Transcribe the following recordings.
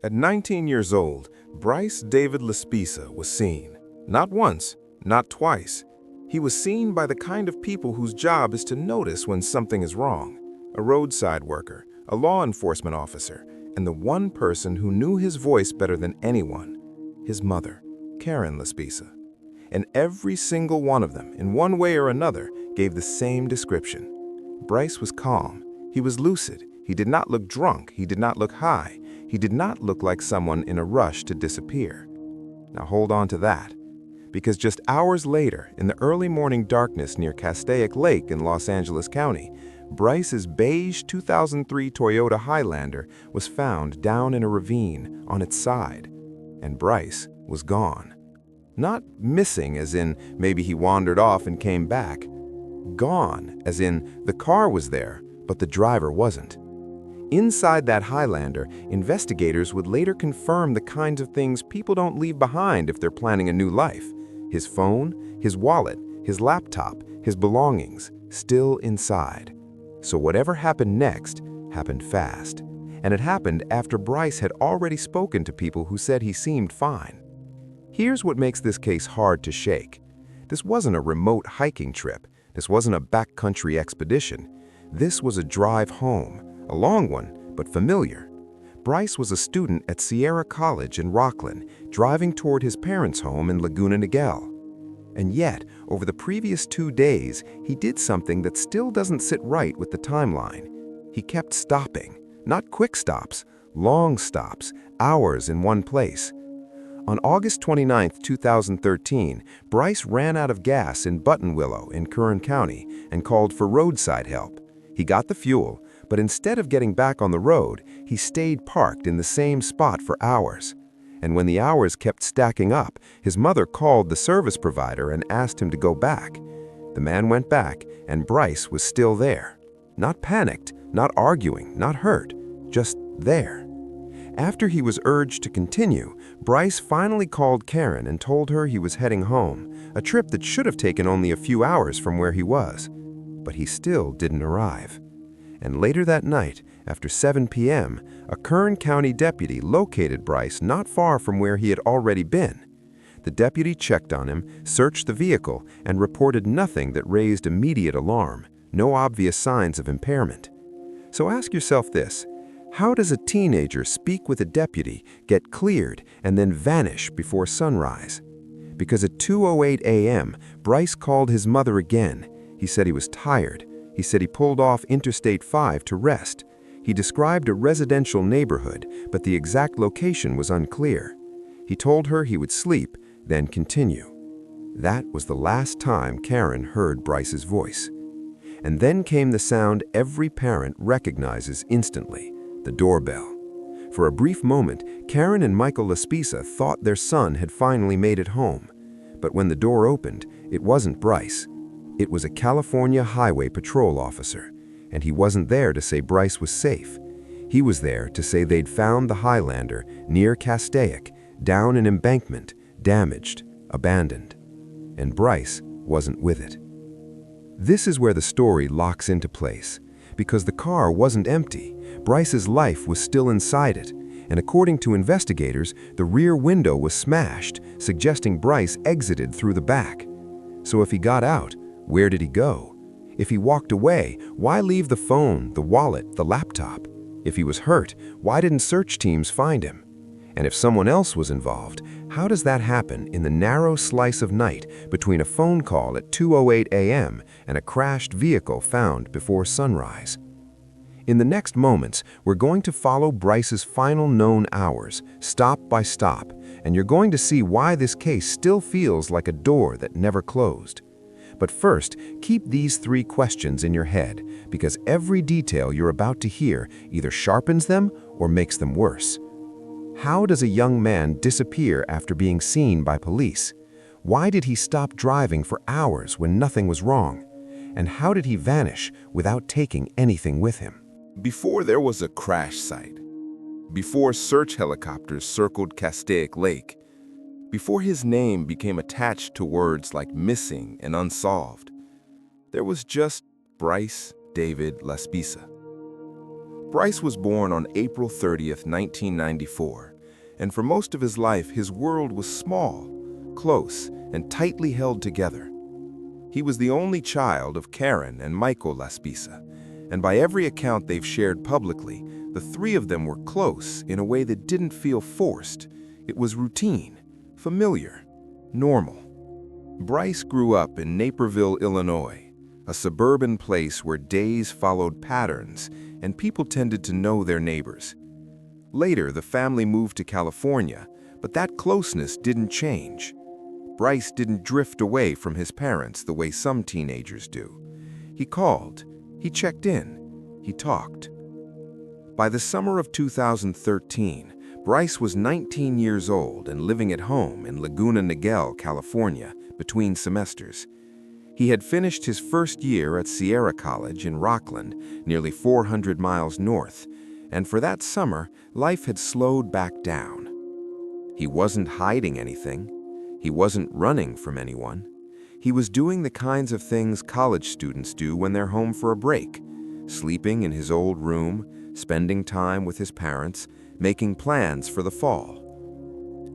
At 19 years old, Bryce David Laspisa was seen. Not once, not twice. He was seen by the kind of people whose job is to notice when something is wrong. A roadside worker, a law enforcement officer, and the one person who knew his voice better than anyone, his mother, Karen Laspisa. And every single one of them, in one way or another, gave the same description. Bryce was calm. He was lucid. He did not look drunk. He did not look high. He did not look like someone in a rush to disappear. Now hold on to that, because just hours later, in the early morning darkness near Castaic Lake in Los Angeles County, Bryce's beige 2003 Toyota Highlander was found down in a ravine on its side, and Bryce was gone. Not missing as in maybe he wandered off and came back. Gone as in the car was there, but the driver wasn't. Inside that Highlander, investigators would later confirm the kinds of things people don't leave behind if they're planning a new life. His phone, his wallet, his laptop, his belongings, still inside. So whatever happened next happened fast. And it happened after Bryce had already spoken to people who said he seemed fine. Here's what makes this case hard to shake. This wasn't a remote hiking trip. This wasn't a backcountry expedition. This was a drive home. A long one, but familiar. Bryce was a student at Sierra College in Rocklin, driving toward his parents' home in Laguna Niguel. And yet, over the previous 2 days, he did something that still doesn't sit right with the timeline. He kept stopping, not quick stops, long stops, hours in one place. On August 29, 2013, Bryce ran out of gas in Buttonwillow in Kern County and called for roadside help. He got the fuel, but instead of getting back on the road, he stayed parked in the same spot for hours. And when the hours kept stacking up, his mother called the service provider and asked him to go back. The man went back, and Bryce was still there. Not panicked, not arguing, not hurt, just there. After he was urged to continue, Bryce finally called Karen and told her he was heading home, a trip that should have taken only a few hours from where he was. But he still didn't arrive. And later that night, after 7 p.m., a Kern County deputy located Bryce not far from where he had already been. The deputy checked on him, searched the vehicle, and reported nothing that raised immediate alarm, no obvious signs of impairment. So ask yourself this: how does a teenager speak with a deputy, get cleared, and then vanish before sunrise? Because at 2:08 a.m., Bryce called his mother again. He said he was tired. He said he pulled off Interstate 5 to rest. He described a residential neighborhood, but the exact location was unclear. He told her he would sleep, then continue. That was the last time Karen heard Bryce's voice. And then came the sound every parent recognizes instantly: the doorbell. For a brief moment, Karen and Michael Laspisa thought their son had finally made it home. But when the door opened, it wasn't Bryce. It was a California Highway Patrol officer, and he wasn't there to say Bryce was safe. He was there to say they'd found the Highlander near Castaic, down an embankment, damaged, abandoned. And Bryce wasn't with it. This is where the story locks into place, because the car wasn't empty. Bryce's life was still inside it, and according to investigators, the rear window was smashed, suggesting Bryce exited through the back. So if he got out, where did he go? If he walked away, why leave the phone, the wallet, the laptop? If he was hurt, why didn't search teams find him? And if someone else was involved, how does that happen in the narrow slice of night between a phone call at 2:08 a.m. and a crashed vehicle found before sunrise? In the next moments, we're going to follow Bryce's final known hours, stop by stop, and you're going to see why this case still feels like a door that never closed. But first, keep these 3 questions in your head, because every detail you're about to hear either sharpens them or makes them worse. How does a young man disappear after being seen by police? Why did he stop driving for hours when nothing was wrong? And how did he vanish without taking anything with him? Before there was a crash site, before search helicopters circled Castaic Lake, before his name became attached to words like missing and unsolved, there was just Bryce David Laspisa. Bryce was born on April 30th, 1994, and for most of his life, his world was small, close, and tightly held together. He was the only child of Karen and Michael Laspisa, and by every account they've shared publicly, the three of them were close in a way that didn't feel forced. It was routine, familiar, normal. Bryce grew up in Naperville, Illinois, a suburban place where days followed patterns and people tended to know their neighbors. Later, the family moved to California, but that closeness didn't change. Bryce didn't drift away from his parents the way some teenagers do. He called, he checked in, he talked. By the summer of 2013, Bryce was 19 years old and living at home in Laguna Niguel, California, between semesters. He had finished his first year at Sierra College in Rockland, nearly 400 miles north, and for that summer, life had slowed back down. He wasn't hiding anything. He wasn't running from anyone. He was doing the kinds of things college students do when they're home for a break, sleeping in his old room, spending time with his parents, making plans for the fall.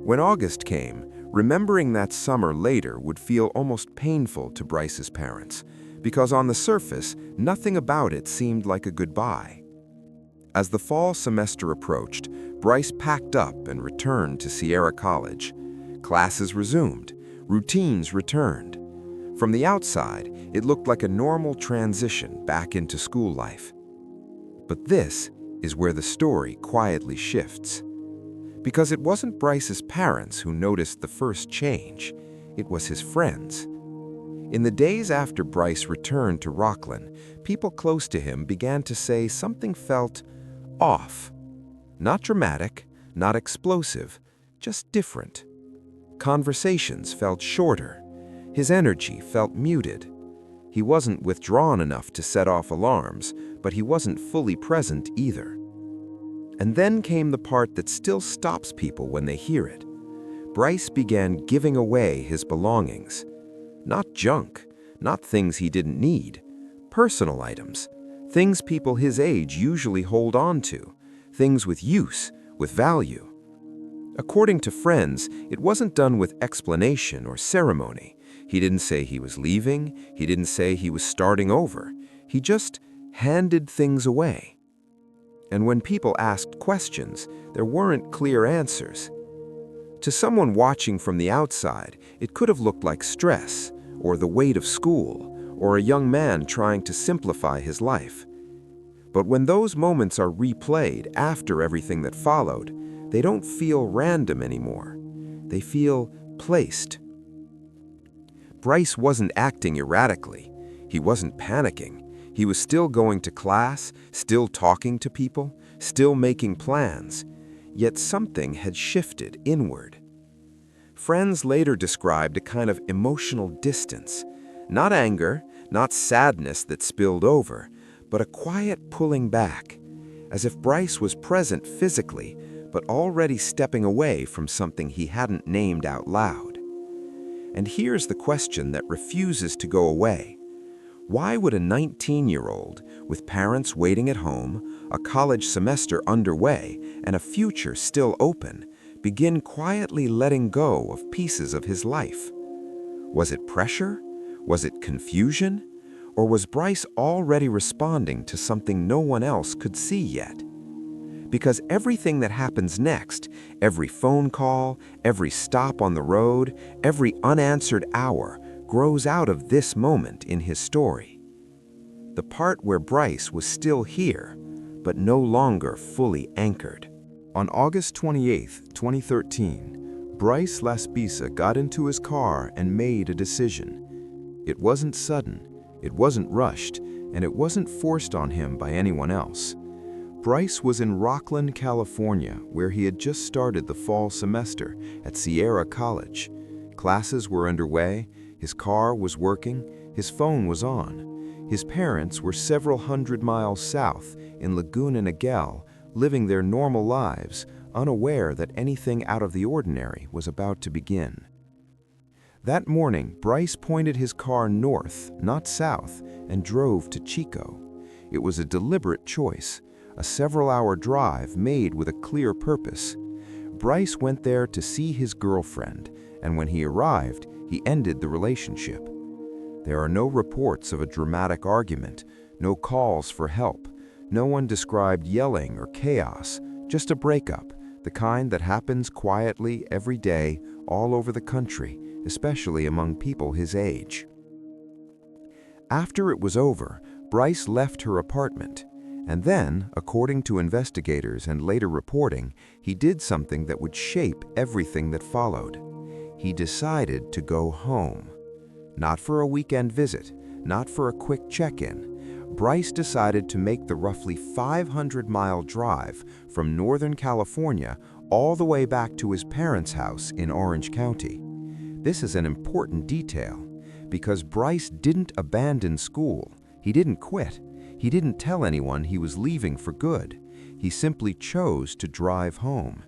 When August came, remembering that summer later would feel almost painful to Bryce's parents, because on the surface, nothing about it seemed like a goodbye. As the fall semester approached, Bryce packed up and returned to Sierra College. Classes resumed, routines returned. From the outside, it looked like a normal transition back into school life. But this is where the story quietly shifts. Because it wasn't Bryce's parents who noticed the first change, it was his friends. In the days after Bryce returned to Rockland, people close to him began to say something felt off. Not dramatic, not explosive, just different. Conversations felt shorter. His energy felt muted. He wasn't withdrawn enough to set off alarms, but he wasn't fully present either. And then came the part that still stops people when they hear it. Bryce began giving away his belongings. Not junk, not things he didn't need. Personal items, things people his age usually hold on to, things with use, with value. According to friends, it wasn't done with explanation or ceremony. He didn't say he was leaving, he didn't say he was starting over. He just handed things away. And when people asked questions, there weren't clear answers. To someone watching from the outside, it could have looked like stress, or the weight of school, or a young man trying to simplify his life. But when those moments are replayed after everything that followed, they don't feel random anymore. They feel placed. Bryce wasn't acting erratically. He wasn't panicking. He was still going to class, still talking to people, still making plans. Yet something had shifted inward. Friends later described a kind of emotional distance. Not anger, not sadness that spilled over, but a quiet pulling back, as if Bryce was present physically, but already stepping away from something he hadn't named out loud. And here's the question that refuses to go away. Why would a 19-year-old, with parents waiting at home, a college semester underway, and a future still open, begin quietly letting go of pieces of his life? Was it pressure? Was it confusion? Or was Bryce already responding to something no one else could see yet? Because everything that happens next, every phone call, every stop on the road, every unanswered hour, grows out of this moment in his story. The part where Bryce was still here, but no longer fully anchored. On August 28, 2013, Bryce Laspisa got into his car and made a decision. It wasn't sudden, it wasn't rushed, and it wasn't forced on him by anyone else. Bryce was in Rockland, California, where he had just started the fall semester at Sierra College. Classes were underway, his car was working, his phone was on. His parents were several hundred miles south in Laguna Niguel, living their normal lives, unaware that anything out of the ordinary was about to begin. That morning, Bryce pointed his car north, not south, and drove to Chico. It was a deliberate choice, a several-hour drive made with a clear purpose. Bryce went there to see his girlfriend, and when he arrived, he ended the relationship. There are no reports of a dramatic argument, no calls for help. No one described yelling or chaos, just a breakup, the kind that happens quietly every day all over the country, especially among people his age. After it was over, Bryce left her apartment, and then, according to investigators and later reporting, he did something that would shape everything that followed. He decided to go home. Not for a weekend visit, not for a quick check-in. Bryce decided to make the roughly 500-mile drive from Northern California all the way back to his parents' house in Orange County. This is an important detail, because Bryce didn't abandon school. He didn't quit. He didn't tell anyone he was leaving for good. He simply chose to drive home.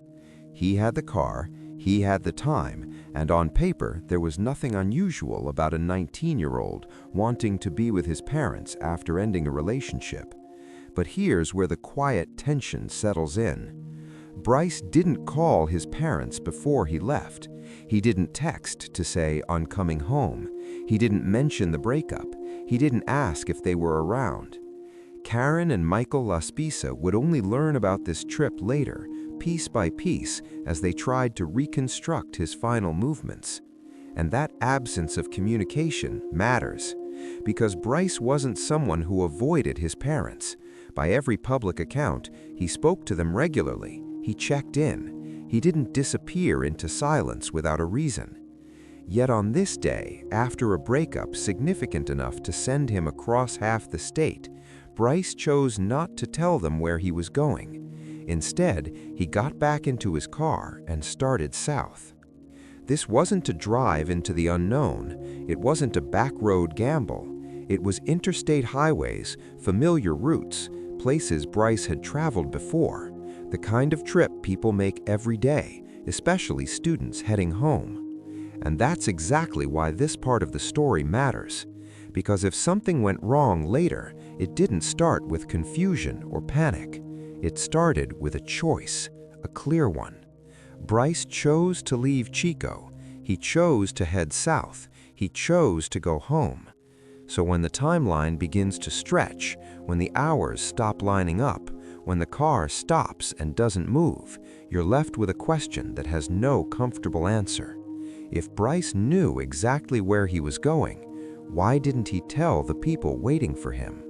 He had the car, he had the time, and on paper there was nothing unusual about a 19-year-old wanting to be with his parents after ending a relationship. But here's where the quiet tension settles in. Bryce didn't call his parents before he left. He didn't text to say, "I'm coming home." He didn't mention the breakup. He didn't ask if they were around. Karen and Michael Laspisa would only learn about this trip later, piece by piece, as they tried to reconstruct his final movements. And that absence of communication matters, because Bryce wasn't someone who avoided his parents. By every public account, he spoke to them regularly. He checked in. He didn't disappear into silence without a reason. Yet on this day, after a breakup significant enough to send him across half the state, Bryce chose not to tell them where he was going. Instead, he got back into his car and started south. This wasn't to drive into the unknown. It wasn't a back-road gamble. It was interstate highways, familiar routes, places Bryce had traveled before, the kind of trip people make every day, especially students heading home. And that's exactly why this part of the story matters. Because if something went wrong later, it didn't start with confusion or panic. It started with a choice, a clear one. Bryce chose to leave Chico. He chose to head south. He chose to go home. So when the timeline begins to stretch, when the hours stop lining up, when the car stops and doesn't move, you're left with a question that has no comfortable answer. If Bryce knew exactly where he was going, why didn't he tell the people waiting for him?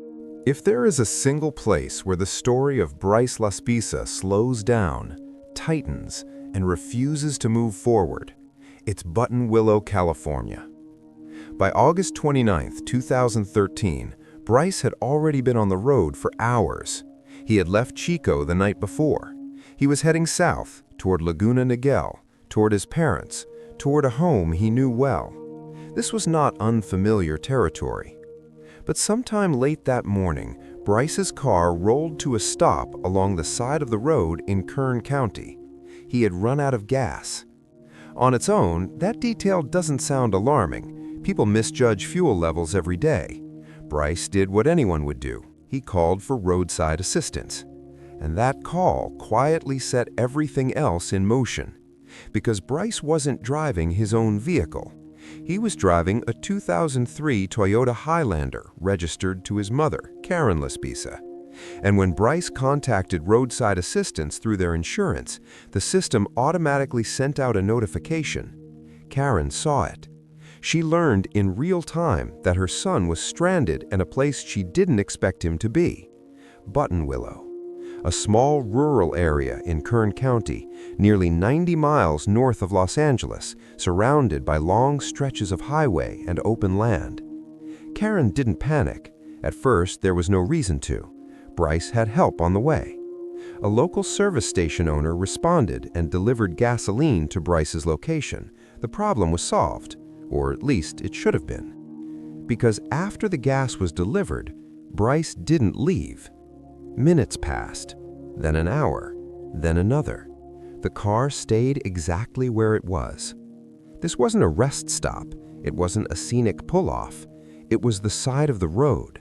If there is a single place where the story of Bryce Laspisa slows down, tightens, and refuses to move forward, it's Buttonwillow, California. By August 29, 2013, Bryce had already been on the road for hours. He had left Chico the night before. He was heading south, toward Laguna Niguel, toward his parents, toward a home he knew well. This was not unfamiliar territory. But sometime late that morning, Bryce's car rolled to a stop along the side of the road in Kern County. He had run out of gas. On its own, that detail doesn't sound alarming. People misjudge fuel levels every day. Bryce did what anyone would do. He called for roadside assistance. And that call quietly set everything else in motion. Because Bryce wasn't driving his own vehicle. He was driving a 2003 Toyota Highlander registered to his mother, Karen Laspisa. And when Bryce contacted roadside assistance through their insurance, the system automatically sent out a notification. Karen saw it. She learned in real time that her son was stranded in a place she didn't expect him to be, Buttonwillow, a small rural area in Kern County, nearly 90 miles north of Los Angeles, surrounded by long stretches of highway and open land. Karen didn't panic. At first, there was no reason to. Bryce had help on the way. A local service station owner responded and delivered gasoline to Bryce's location. The problem was solved, or at least it should have been. Because after the gas was delivered, Bryce didn't leave. Minutes passed, then an hour, then another. The car stayed exactly where it was. This wasn't a rest stop. It wasn't a scenic pull-off. It was the side of the road.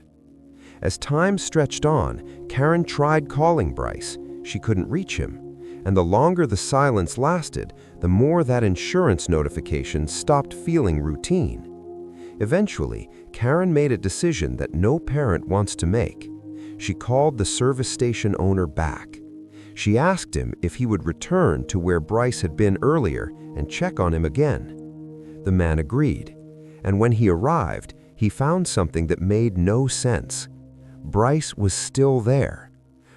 As time stretched on, Karen tried calling Bryce. She couldn't reach him. and the longer the silence lasted, the more that insurance notification stopped feeling routine. Eventually, Karen made a decision that no parent wants to make. She called the service station owner back. She asked him if he would return to where Bryce had been earlier and check on him again. The man agreed, and when he arrived, he found something that made no sense. Bryce was still there.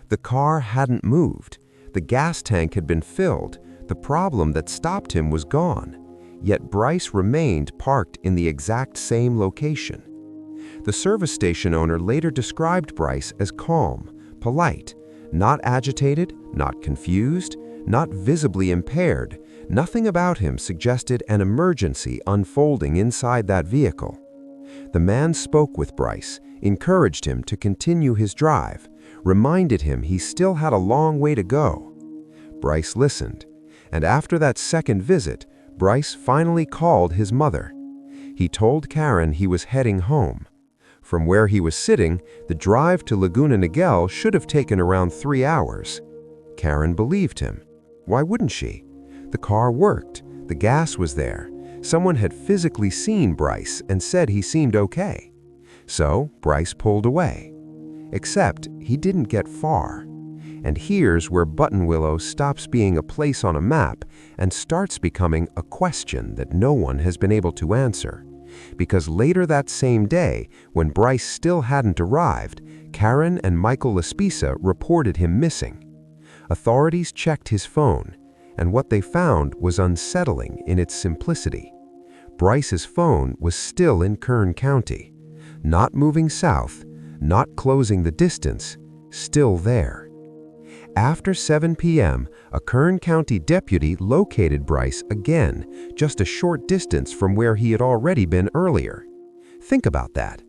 The car hadn't moved. The gas tank had been filled. The problem that stopped him was gone. Yet Bryce remained parked in the exact same location. The service station owner later described Bryce as calm, polite, not agitated, not confused, not visibly impaired. Nothing about him suggested an emergency unfolding inside that vehicle. The man spoke with Bryce, encouraged him to continue his drive, reminded him he still had a long way to go. Bryce listened, and after that second visit, Bryce finally called his mother. He told Karen he was heading home. From where he was sitting, the drive to Laguna Niguel should have taken around 3 hours. Karen believed him. Why wouldn't she? The car worked. The gas was there. Someone had physically seen Bryce and said he seemed okay. So Bryce pulled away. Except he didn't get far. And here's where Buttonwillow stops being a place on a map and starts becoming a question that no one has been able to answer. Because later that same day, when Bryce still hadn't arrived, Karen and Michael Laspisa reported him missing. Authorities checked his phone, and what they found was unsettling in its simplicity. Bryce's phone was still in Kern County, not moving south, not closing the distance, still there. After 7 p.m., a Kern County deputy located Bryce again, just a short distance from where he had already been earlier. Think about that.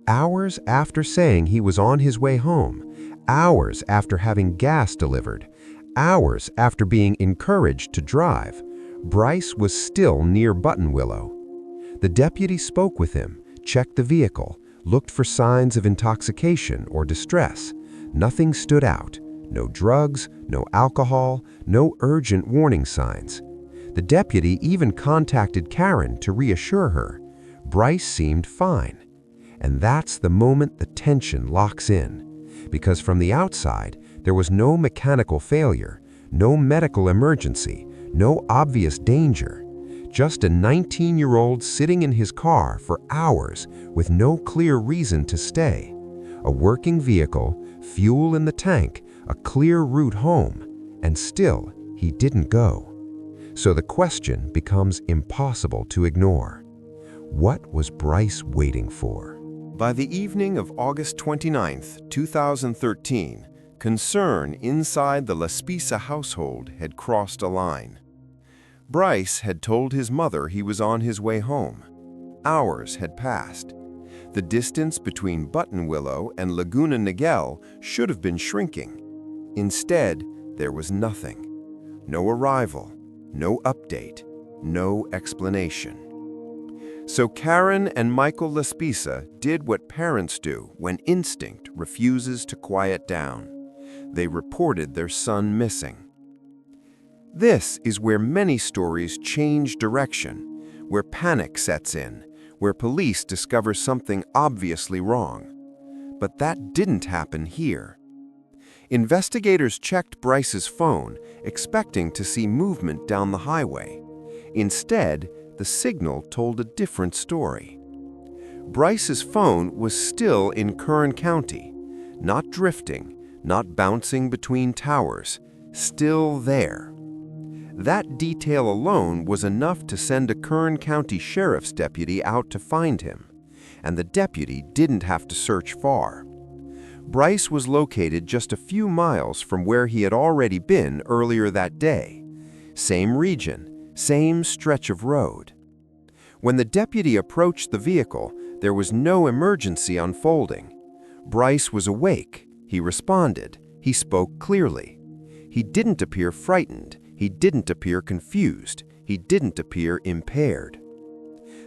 Hours after saying he was on his way home, hours after having gas delivered, hours after being encouraged to drive, Bryce was still near Buttonwillow. The deputy spoke with him, checked the vehicle, looked for signs of intoxication or distress. Nothing stood out. No drugs, no alcohol, no urgent warning signs. The deputy even contacted Karen to reassure her. Bryce seemed fine. And that's the moment the tension locks in. Because from the outside, there was no mechanical failure, no medical emergency, no obvious danger. Just a 19-year-old sitting in his car for hours with no clear reason to stay. A working vehicle, fuel in the tank, a clear route home, and still he didn't go. So the question becomes impossible to ignore. What was Bryce waiting for? By the evening of August 29, 2013, concern inside the Laspisa household had crossed a line. Bryce had told his mother he was on his way home. Hours had passed. The distance between Buttonwillow and Laguna Niguel should have been shrinking. Instead, there was nothing. No arrival, no update, no explanation. So Karen and Michael Laspisa did what parents do when instinct refuses to quiet down. They reported their son missing. This is where many stories change direction, where panic sets in, where police discover something obviously wrong. But that didn't happen here. Investigators checked Bryce's phone, expecting to see movement down the highway. Instead, the signal told a different story. Bryce's phone was still in Kern County, not drifting, not bouncing between towers, still there. That detail alone was enough to send a Kern County sheriff's deputy out to find him, and the deputy didn't have to search far. Bryce was located just a few miles from where he had already been earlier that day. Same region, same stretch of road. When the deputy approached the vehicle, there was no emergency unfolding. Bryce was awake. He responded. He spoke clearly. He didn't appear frightened. He didn't appear confused. He didn't appear impaired.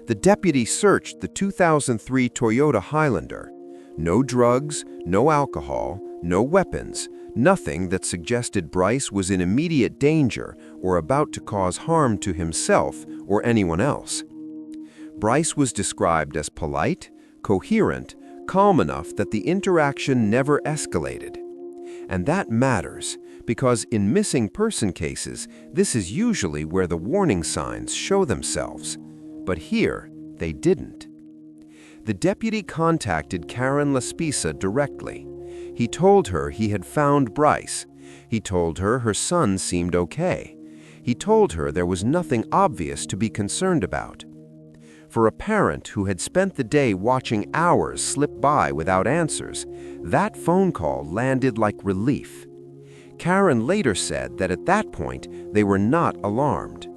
The deputy searched the 2003 Toyota Highlander. No drugs, no alcohol, no weapons, Nothing that suggested Bryce was in immediate danger or about to cause harm to himself or anyone else. Bryce was described as polite, coherent, calm enough that the interaction never escalated. And that matters, because in missing person cases, this is usually where the warning signs show themselves. But here, they didn't. The deputy contacted Karen Laspisa directly. He told her he had found Bryce. He told her her son seemed okay. He told her there was nothing obvious to be concerned about. For a parent who had spent the day watching hours slip by without answers, that phone call landed like relief. Karen later said that at that point, they were not alarmed.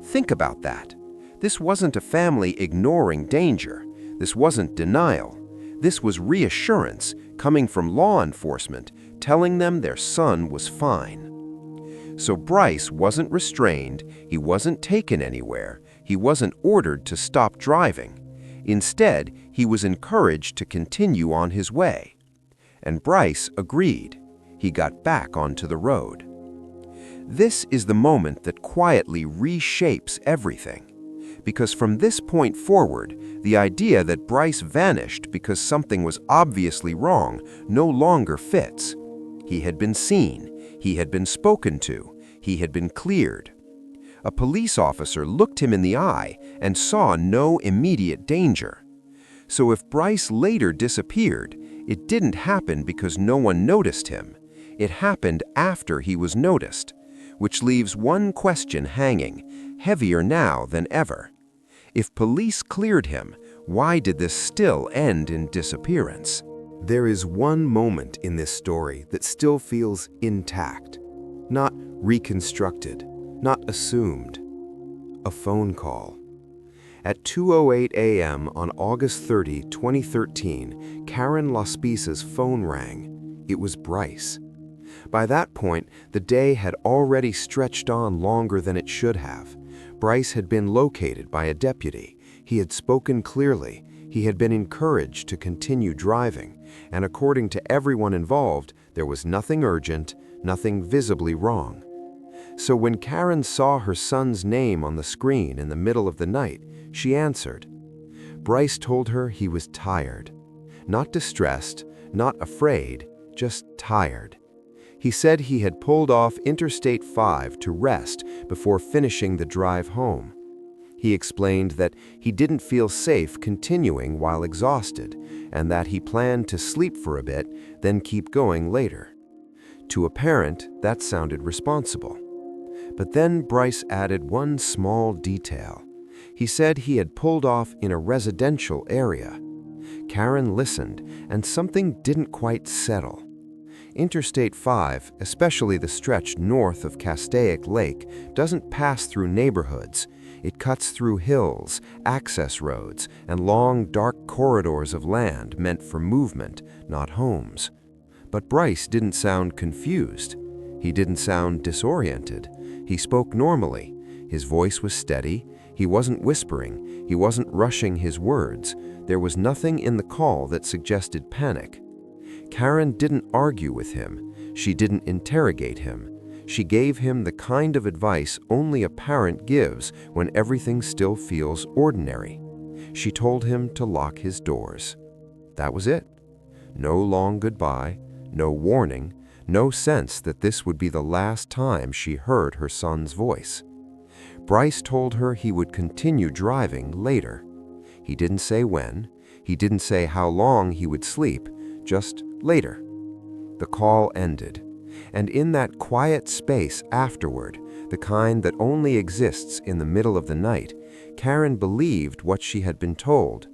Think about that. This wasn't a family ignoring danger. This wasn't denial. This was reassurance coming from law enforcement telling them their son was fine. So Bryce wasn't restrained, he wasn't taken anywhere, he wasn't ordered to stop driving. Instead, he was encouraged to continue on his way. And Bryce agreed. He got back onto the road. This is the moment that quietly reshapes everything. Because from this point forward, the idea that Bryce vanished because something was obviously wrong no longer fits. He had been seen, he had been spoken to, he had been cleared. A police officer looked him in the eye and saw no immediate danger. So if Bryce later disappeared, it didn't happen because no one noticed him. It happened after he was noticed, which leaves one question hanging, heavier now than ever. If police cleared him, why did this still end in disappearance? There is one moment in this story that still feels intact, not reconstructed, not assumed. A phone call. At 2:08 a.m. on August 30, 2013, Karen Laspisa's phone rang. It was Bryce. By that point, the day had already stretched on longer than it should have. Bryce had been located by a deputy. He had spoken clearly. He had been encouraged to continue driving. And according to everyone involved, there was nothing urgent, nothing visibly wrong. So when Karen saw her son's name on the screen in the middle of the night, she answered. Bryce told her he was tired. Not distressed, not afraid, just tired. He said he had pulled off Interstate 5 to rest before finishing the drive home. He explained that he didn't feel safe continuing while exhausted, and that he planned to sleep for a bit, then keep going later. To a parent, that sounded responsible. But then Bryce added one small detail. He said he had pulled off in a residential area. Karen listened, and something didn't quite settle. Interstate 5, especially the stretch north of Castaic Lake, doesn't pass through neighborhoods. It cuts through hills, access roads, and long, dark corridors of land meant for movement, not homes. But Bryce didn't sound confused. He didn't sound disoriented. He spoke normally. His voice was steady. He wasn't whispering. He wasn't rushing his words. There was nothing in the call that suggested panic. Karen didn't argue with him. She didn't interrogate him. She gave him the kind of advice only a parent gives when everything still feels ordinary. She told him to lock his doors. That was it. No long goodbye, no warning, no sense that this would be the last time she heard her son's voice. Bryce told her he would continue driving later. He didn't say when. He didn't say how long he would sleep, just later. The call ended. And in that quiet space afterward, the kind that only exists in the middle of the night, Karen believed what she had been told.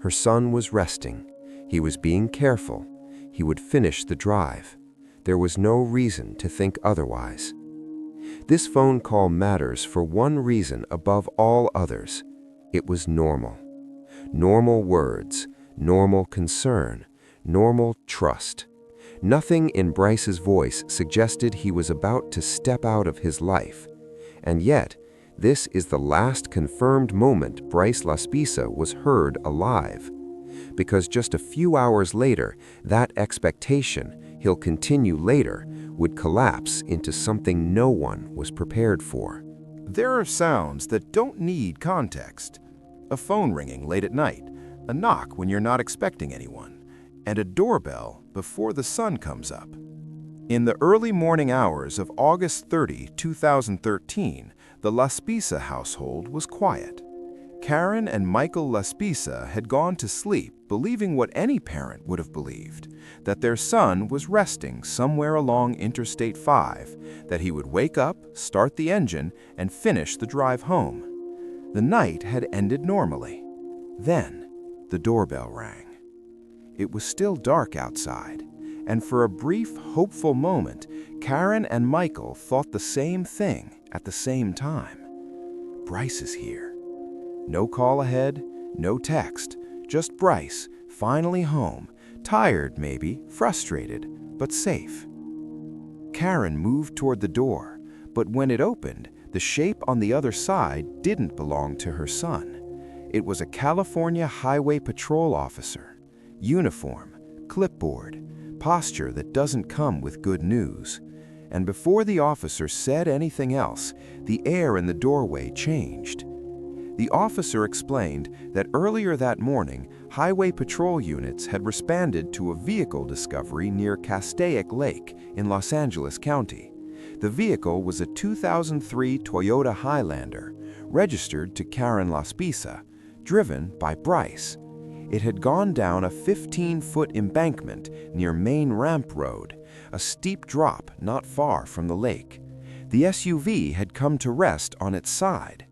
Her son was resting. He was being careful. He would finish the drive. There was no reason to think otherwise. This phone call matters for one reason above all others. It was normal. Normal words, normal concern, normal trust. Nothing in Bryce's voice suggested he was about to step out of his life. And yet, this is the last confirmed moment Bryce Laspisa was heard alive. Because just a few hours later, that expectation, he'll continue later, would collapse into something no one was prepared for. There are sounds that don't need context. A phone ringing late at night, a knock when you're not expecting anyone, and a doorbell before the sun comes up. In the early morning hours of August 30, 2013, the Laspisa household was quiet. Karen and Michael Laspisa had gone to sleep believing what any parent would have believed, that their son was resting somewhere along Interstate 5, that he would wake up, start the engine, and finish the drive home. The night had ended normally. Then, the doorbell rang. It was still dark outside, and for a brief, hopeful moment, Karen and Michael thought the same thing at the same time. Bryce is here. No call ahead, no text, just Bryce, finally home, tired maybe, frustrated, but safe. Karen moved toward the door, but when it opened, the shape on the other side didn't belong to her son. It was a California Highway Patrol officer. Uniform, clipboard, posture that doesn't come with good news. And before the officer said anything else, the air in the doorway changed. The officer explained that earlier that morning, highway patrol units had responded to a vehicle discovery near Castaic Lake in Los Angeles County. The vehicle was a 2003 Toyota Highlander, registered to Karen Laspisa, driven by Bryce. It had gone down a 15-foot embankment near Main Ramp Road, a steep drop not far from the lake. The SUV had come to rest on its side.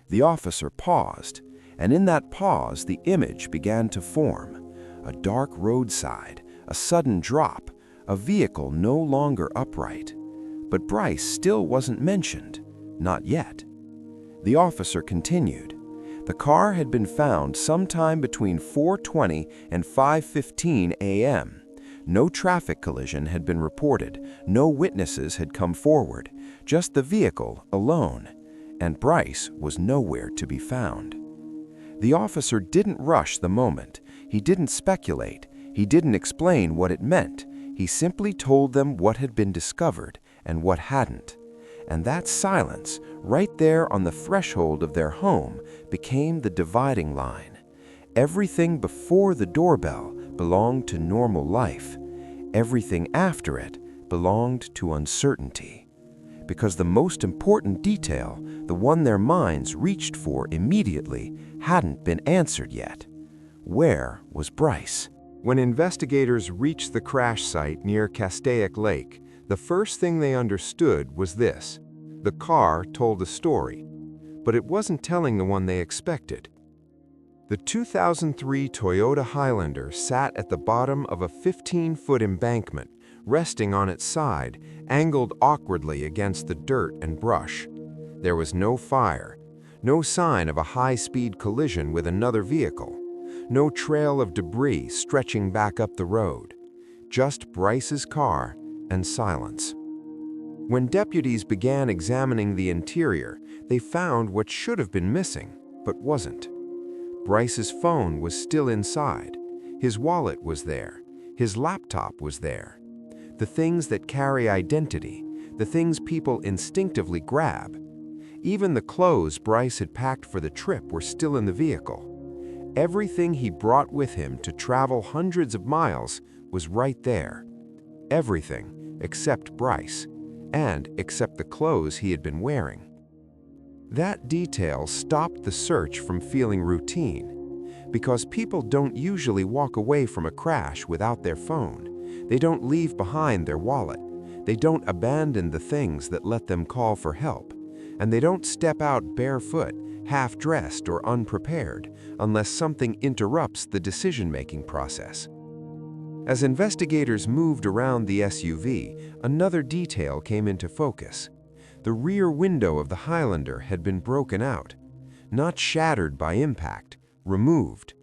The officer paused, and in that pause the image began to form. A dark roadside, a sudden drop, a vehicle no longer upright. But Bryce still wasn't mentioned, not yet. The officer continued. The car had been found sometime between 4:20 and 5:15 a.m. No traffic collision had been reported, no witnesses had come forward, just the vehicle alone. And Bryce was nowhere to be found. The officer didn't rush the moment. He didn't speculate. He didn't explain what it meant. He simply told them what had been discovered and what hadn't. And that silence, right there on the threshold of their home, became the dividing line. Everything before the doorbell belonged to normal life. Everything after it belonged to uncertainty. Because the most important detail, the one their minds reached for immediately, hadn't been answered yet. Where was Bryce? When investigators reached the crash site near Castaic Lake, the first thing they understood was this. The car told a story, but it wasn't telling the one they expected. The 2003 Toyota Highlander sat at the bottom of a 15-foot embankment, resting on its side, angled awkwardly against the dirt and brush. There was no fire, no sign of a high-speed collision with another vehicle, no trail of debris stretching back up the road, just Bryce's car and silence. When deputies began examining the interior, they found what should have been missing, but wasn't. Bryce's phone was still inside. His wallet was there. His laptop was there. The things that carry identity, the things people instinctively grab. Even the clothes Bryce had packed for the trip were still in the vehicle. Everything he brought with him to travel hundreds of miles was right there. Everything except Bryce, and except the clothes he had been wearing. That detail stopped the search from feeling routine, because people don't usually walk away from a crash without their phone. They don't leave behind their wallet. They don't abandon the things that let them call for help. And they don't step out barefoot, half-dressed or unprepared, unless something interrupts the decision-making process. As investigators moved around the SUV, another detail came into focus. The rear window of the Highlander had been broken out, not shattered by impact, removed.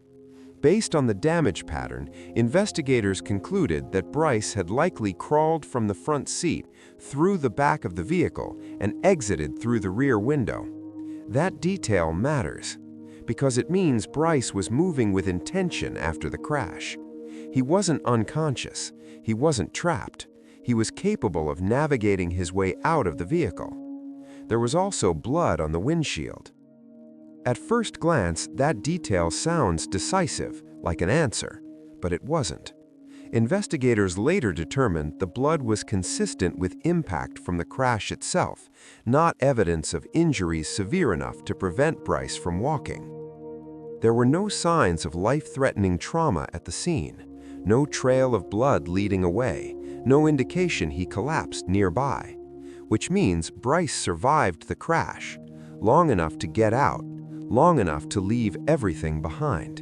Based on the damage pattern, investigators concluded that Bryce had likely crawled from the front seat through the back of the vehicle and exited through the rear window. That detail matters, because it means Bryce was moving with intention after the crash. He wasn't unconscious. He wasn't trapped. He was capable of navigating his way out of the vehicle. There was also blood on the windshield. At first glance, that detail sounds decisive, like an answer, but it wasn't. Investigators later determined the blood was consistent with impact from the crash itself, not evidence of injuries severe enough to prevent Bryce from walking. There were no signs of life-threatening trauma at the scene, no trail of blood leading away, no indication he collapsed nearby, which means Bryce survived the crash, long enough to get out, long enough to leave everything behind.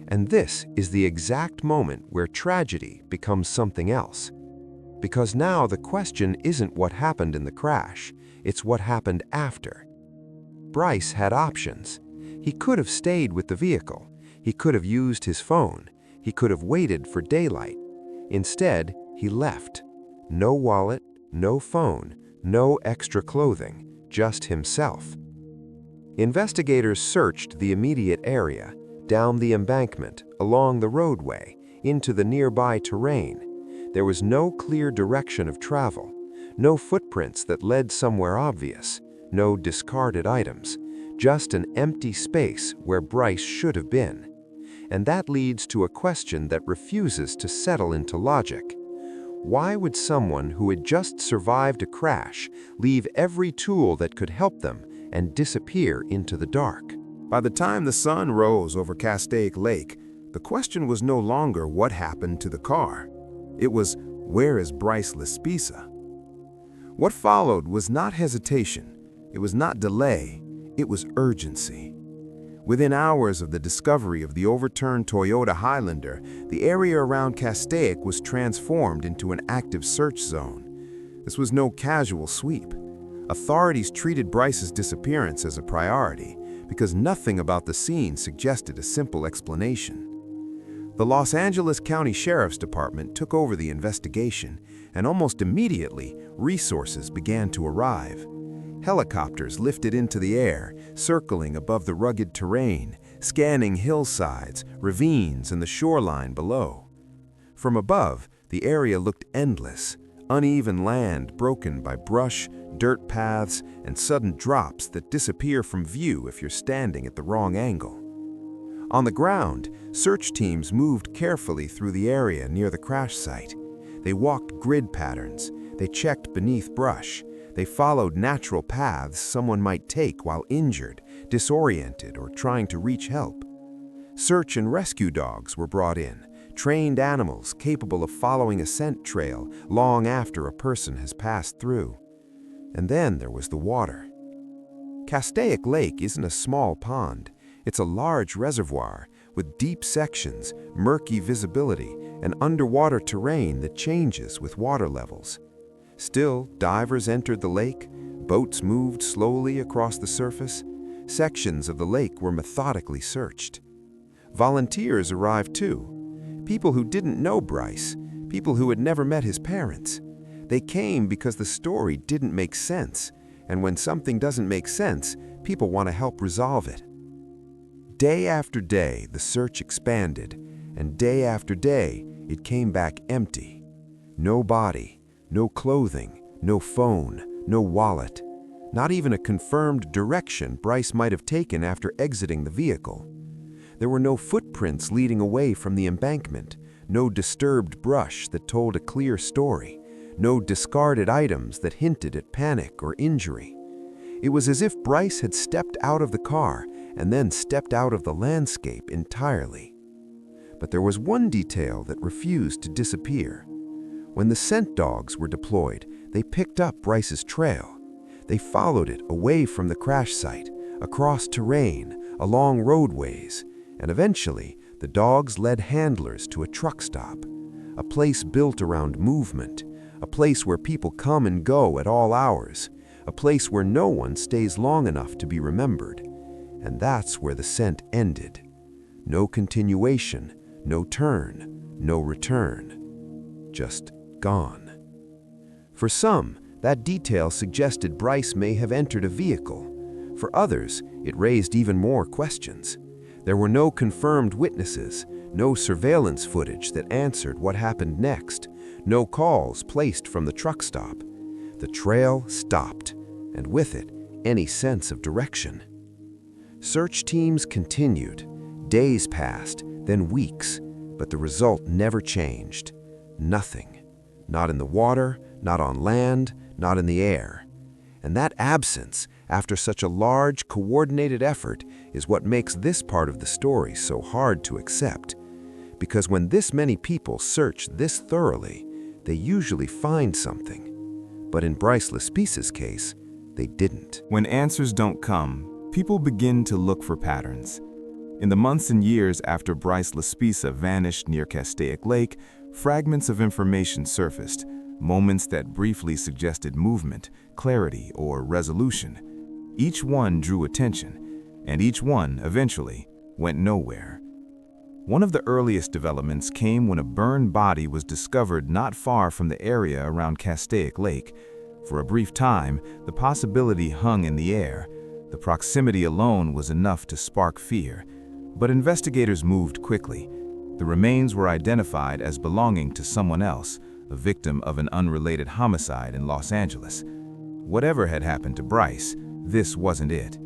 And this is the exact moment where tragedy becomes something else. Because now the question isn't what happened in the crash, it's what happened after. Bryce had options. He could have stayed with the vehicle. He could have used his phone. He could have waited for daylight. Instead, he left. No wallet, no phone, no extra clothing, just himself. Investigators searched the immediate area, down the embankment, along the roadway, into the nearby terrain. There was no clear direction of travel, no footprints that led somewhere obvious, no discarded items, just an empty space where Bryce should have been. And that leads to a question that refuses to settle into logic. Why would someone who had just survived a crash leave every tool that could help them and disappear into the dark? By the time the sun rose over Castaic Lake, the question was no longer what happened to the car. It was, where is Bryce Laspisa? What followed was not hesitation. It was not delay. It was urgency. Within hours of the discovery of the overturned Toyota Highlander, the area around Castaic was transformed into an active search zone. This was no casual sweep. Authorities treated Bryce's disappearance as a priority because nothing about the scene suggested a simple explanation. The Los Angeles County Sheriff's Department took over the investigation, and almost immediately, resources began to arrive. Helicopters lifted into the air, circling above the rugged terrain, scanning hillsides, ravines, and the shoreline below. From above, the area looked endless, uneven land broken by brush, dirt paths, and sudden drops that disappear from view if you're standing at the wrong angle. On the ground, search teams moved carefully through the area near the crash site. They walked grid patterns, they checked beneath brush, they followed natural paths someone might take while injured, disoriented, or trying to reach help. Search and rescue dogs were brought in, trained animals capable of following a scent trail long after a person has passed through. And then there was the water. Castaic Lake isn't a small pond. It's a large reservoir with deep sections, murky visibility, and underwater terrain that changes with water levels. Still, divers entered the lake, boats moved slowly across the surface, sections of the lake were methodically searched. Volunteers arrived too, people who didn't know Bryce, people who had never met his parents. They came because the story didn't make sense, and when something doesn't make sense, people want to help resolve it. Day after day, the search expanded, and day after day, it came back empty. No body. No clothing, no phone, no wallet, not even a confirmed direction Bryce might have taken after exiting the vehicle. There were no footprints leading away from the embankment, no disturbed brush that told a clear story, no discarded items that hinted at panic or injury. It was as if Bryce had stepped out of the car and then stepped out of the landscape entirely. But there was one detail that refused to disappear. When the scent dogs were deployed, they picked up Bryce's trail. They followed it away from the crash site, across terrain, along roadways, and eventually the dogs led handlers to a truck stop, a place built around movement, a place where people come and go at all hours, a place where no one stays long enough to be remembered. And that's where the scent ended. No continuation, no turn, no return. Just gone. For some, that detail suggested Bryce may have entered a vehicle. For others, it raised even more questions. There were no confirmed witnesses, no surveillance footage that answered what happened next, no calls placed from the truck stop. The trail stopped, and with it, any sense of direction. Search teams continued. Days passed, then weeks, but the result never changed. Nothing. Not in the water, not on land, not in the air. And that absence, after such a large, coordinated effort, is what makes this part of the story so hard to accept. Because when this many people search this thoroughly, they usually find something. But in Bryce Laspisa's case, they didn't. When answers don't come, people begin to look for patterns. In the months and years after Bryce Laspisa vanished near Castaic Lake, fragments of information surfaced, moments that briefly suggested movement, clarity, or resolution. Each one drew attention, and each one, eventually, went nowhere. One of the earliest developments came when a burned body was discovered not far from the area around Castaic Lake. For a brief time, the possibility hung in the air. The proximity alone was enough to spark fear. But investigators moved quickly. The remains were identified as belonging to someone else, a victim of an unrelated homicide in Los Angeles. Whatever had happened to Bryce, this wasn't it.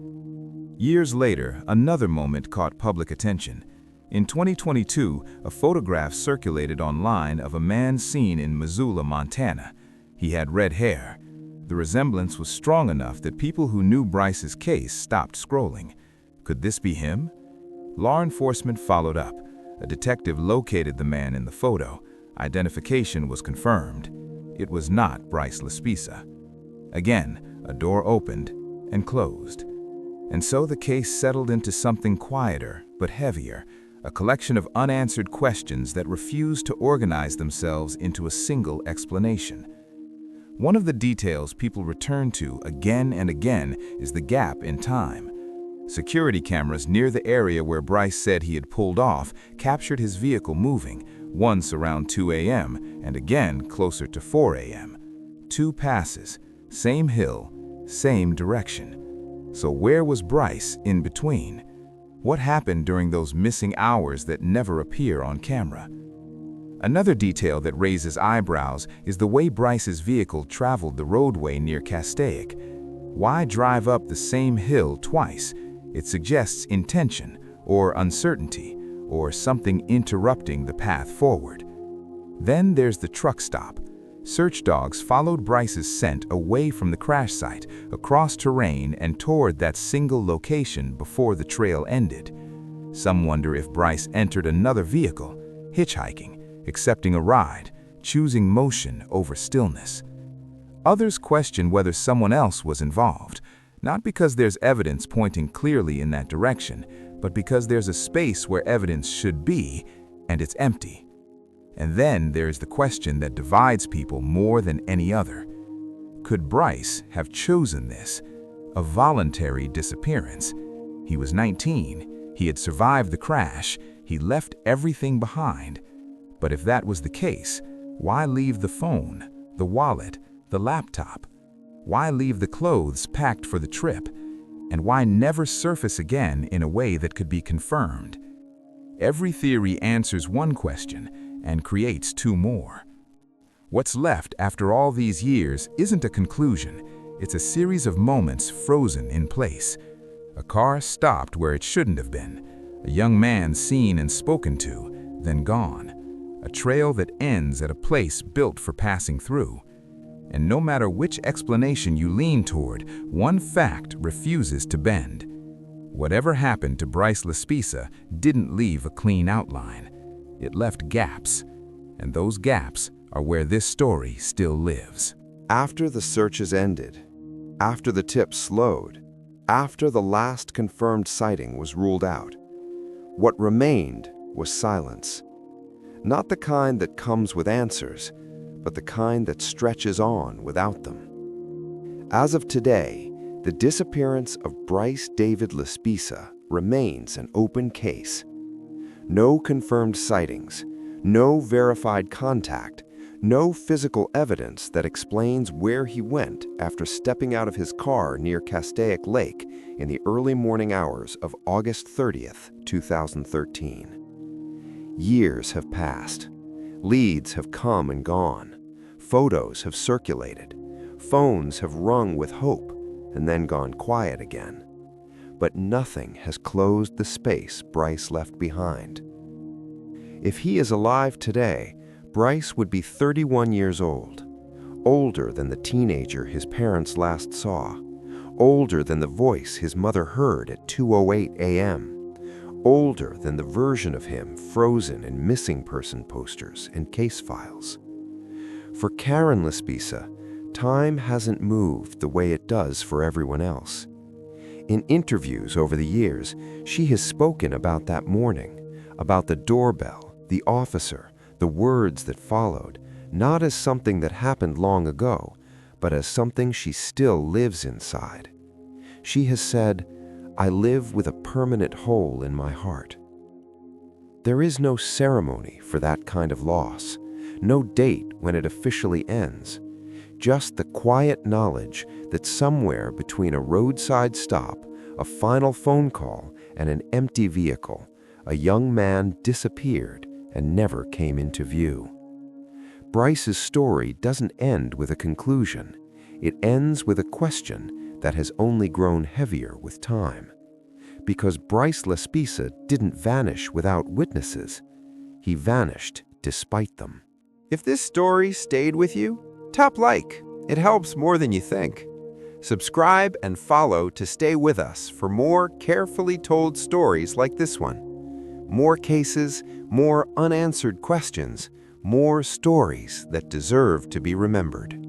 Years later, another moment caught public attention. In 2022, a photograph circulated online of a man seen in Missoula, Montana. He had red hair. The resemblance was strong enough that people who knew Bryce's case stopped scrolling. Could this be him? Law enforcement followed up. A detective located the man in the photo. Identification was confirmed. It was not Bryce Laspisa. Again, a door opened and closed. And so the case settled into something quieter but heavier, a collection of unanswered questions that refused to organize themselves into a single explanation. One of the details people return to again and again is the gap in time. Security cameras near the area where Bryce said he had pulled off captured his vehicle moving, once around 2 a.m. and again closer to 4 a.m. 2 passes, same hill, same direction. So where was Bryce in between? What happened during those missing hours that never appear on camera? Another detail that raises eyebrows is the way Bryce's vehicle traveled the roadway near Castaic. Why drive up the same hill twice? It suggests intention, or uncertainty, or something interrupting the path forward. Then there's the truck stop. Search dogs followed Bryce's scent away from the crash site, across terrain and toward that single location before the trail ended. Some wonder if Bryce entered another vehicle, hitchhiking, accepting a ride, choosing motion over stillness. Others question whether someone else was involved, not because there's evidence pointing clearly in that direction, but because there's a space where evidence should be, and it's empty. And then there's the question that divides people more than any other. Could Bryce have chosen this? A voluntary disappearance. He was 19, he had survived the crash, he left everything behind. But if that was the case, why leave the phone, the wallet, the laptop? Why leave the clothes packed for the trip? And why never surface again in a way that could be confirmed? Every theory answers one question and creates 2 more. What's left after all these years isn't a conclusion, it's a series of moments frozen in place. A car stopped where it shouldn't have been, a young man seen and spoken to, then gone, a trail that ends at a place built for passing through. And no matter which explanation you lean toward, one fact refuses to bend. Whatever happened to Bryce Laspisa didn't leave a clean outline. It left gaps, and those gaps are where this story still lives. After the searches ended, after the tips slowed, after the last confirmed sighting was ruled out, what remained was silence. Not the kind that comes with answers, but the kind that stretches on without them. As of today, the disappearance of Bryce David Laspisa remains an open case. No confirmed sightings, no verified contact, no physical evidence that explains where he went after stepping out of his car near Castaic Lake in the early morning hours of August 30th, 2013. Years have passed. Leads have come and gone. Photos have circulated. Phones have rung with hope and then gone quiet again. But nothing has closed the space Bryce left behind. If he is alive today, Bryce would be 31 years old, older than the teenager his parents last saw, older than the voice his mother heard at 2:08 a.m., older than the version of him frozen in missing person posters and case files. For Karen Laspisa, time hasn't moved the way it does for everyone else. In interviews over the years, she has spoken about that morning, about the doorbell, the officer, the words that followed, not as something that happened long ago, but as something she still lives inside. She has said, "I live with a permanent hole in my heart." There is no ceremony for that kind of loss, no date when it officially ends, just the quiet knowledge that somewhere between a roadside stop, a final phone call, and an empty vehicle, a young man disappeared and never came into view. Bryce's story doesn't end with a conclusion. It ends with a question that has only grown heavier with time. Because Bryce Laspisa didn't vanish without witnesses. He vanished despite them. If this story stayed with you, tap like. It helps more than you think. Subscribe and follow to stay with us for more carefully told stories like this one. More cases, more unanswered questions, more stories that deserve to be remembered.